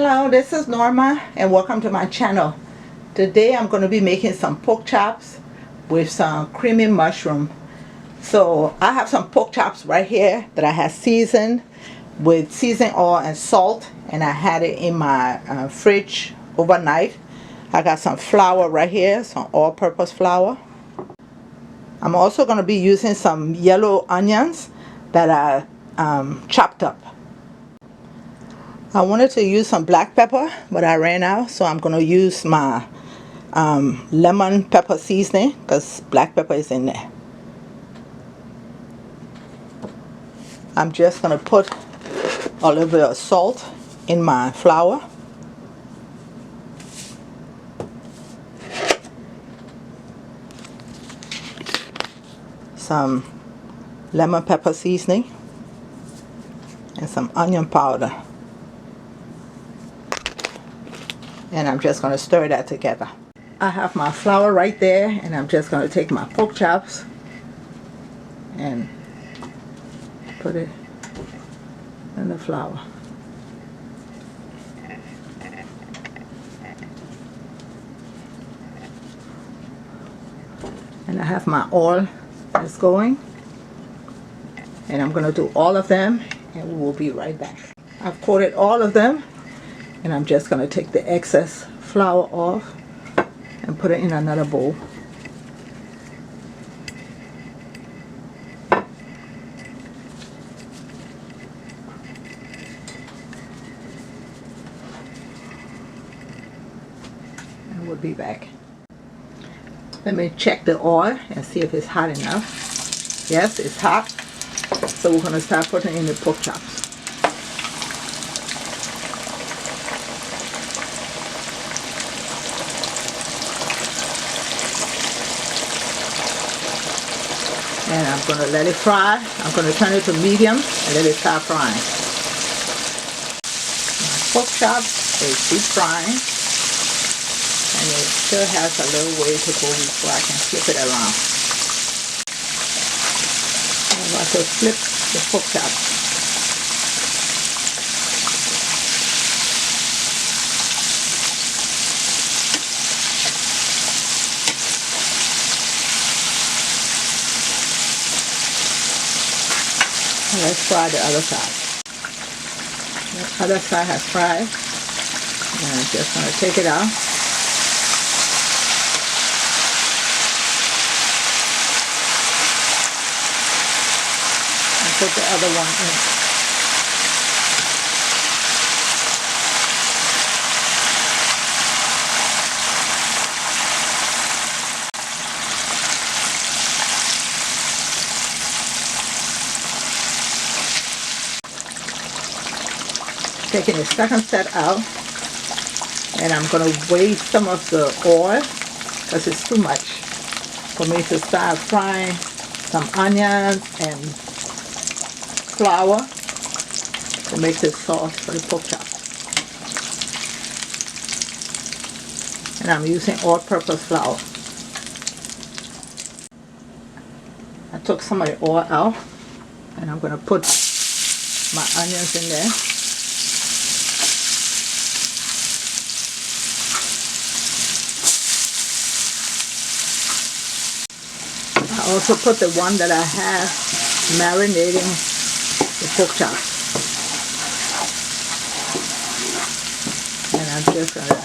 Hello, this is Norma and welcome to my channel. Today I'm going to be making some pork chops with some creamy mushroom. So I have some pork chops right here that I have seasoned with seasoned oil and salt, and I had it in my fridge overnight. I got some flour right here, some all-purpose flour. I'm also going to be using some yellow onions that I chopped up. I wanted to use some black pepper, but I ran out, so I'm going to use my lemon pepper seasoning because black pepper is in there. I'm just going to put a little bit of salt in my flour. Some lemon pepper seasoning and some onion powder. And I'm just going to stir that together. I have my flour right there, and I'm just going to take my pork chops and put it in the flour. And I have my oil that's going, and I'm going to do all of them, and we will be right back. I've coated all of them, and I'm just going to take the excess flour off and put it in another bowl. And we'll be back. Let me check the oil and see if it's hot enough. Yes, it's hot. So we're going to start putting in the pork chops. And I'm going to let it fry. I'm going to turn it to medium and let it start frying. My pork chops is deep frying, and it still has a little way to go before I can flip it around. I'm about to flip the pork chops. Let's fry the other side. The other side has fried, and I'm just going to take it out. And put the other one in. Taking the second set out, and I'm going to waste some of the oil because it's too much for me to start frying some onions and flour to make this sauce for the pork chops. And I'm using all-purpose flour. I took some of the oil out, and I'm going to put my onions in there. I also put the one that I have marinating the pork chops. And I'm just going to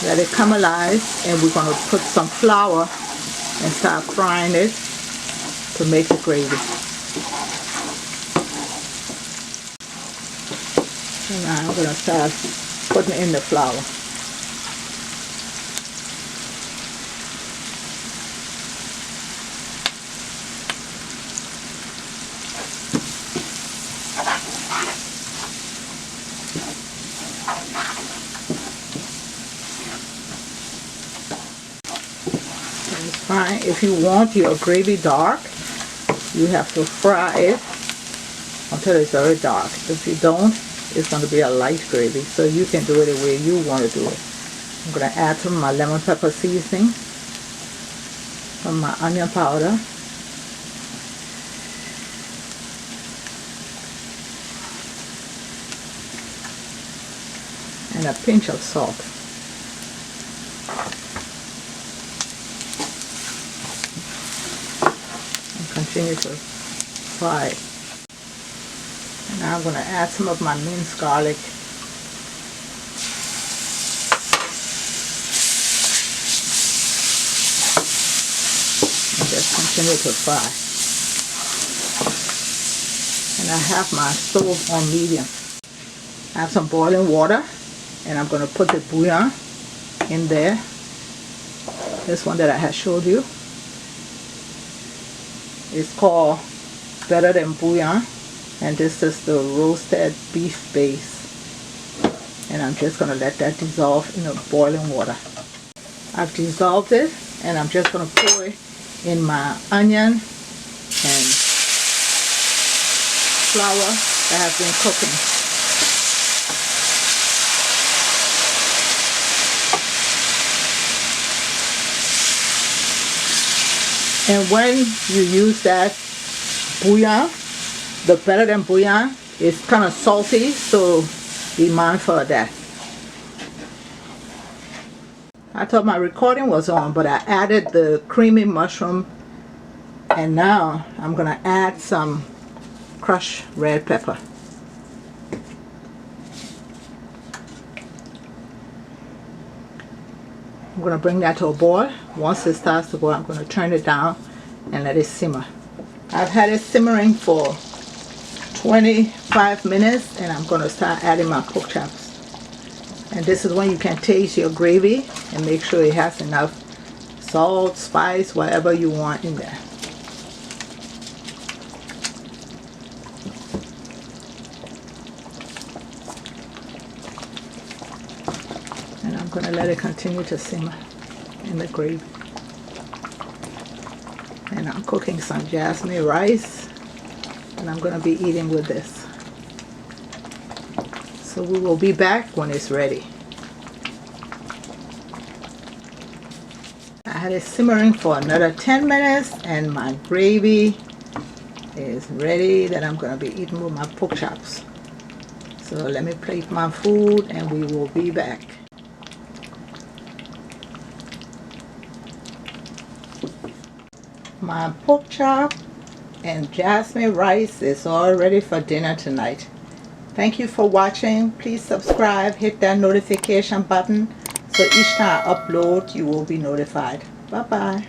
let it caramelize, and we're going to put some flour and start frying it to make the gravy. And now I'm going to start putting in the flour. Fine. If you want your gravy dark, you have to fry it until it's very dark. If you don't, it's going to be a light gravy, so you can do it the way you want to do it. I'm going to add some of my lemon pepper seasoning, some of my onion powder, and a pinch of salt. And continue to fry it. And now I'm going to add some of my minced garlic. And just continue to fry. And I have my stove on medium. I have some boiling water, and I'm going to put the bouillon in there. This one that I had showed you. It's called Better Than Bouillon, and this is the roasted beef base. And I'm just going to let that dissolve in the boiling water. I've dissolved it, and I'm just going to pour it in my onion and flour that has been cooking. And when you use that bouillon, the Better Than Bouillon, it's kind of salty, so be mindful of that. I thought my recording was on, but I added the creamy mushroom, and now I'm going to add some crushed red pepper. I'm going to bring that to a boil. Once it starts to boil, I'm going to turn it down and let it simmer. I've had it simmering for 25 minutes, and I'm going to start adding my pork chops. And this is when you can taste your gravy and make sure it has enough salt, spice, whatever you want in there. And I'm going to let it continue to simmer in the gravy. And I'm cooking some jasmine rice, and I'm going to be eating with this. So we will be back when it's ready. I had it simmering for another 10 minutes, and my gravy is ready that I'm going to be eating with my pork chops. So let me plate my food, and we will be back. My pork chop and jasmine rice is all ready for dinner tonight. Thank you for watching. Please subscribe, hit that notification button so each time I upload you will be notified. Bye bye.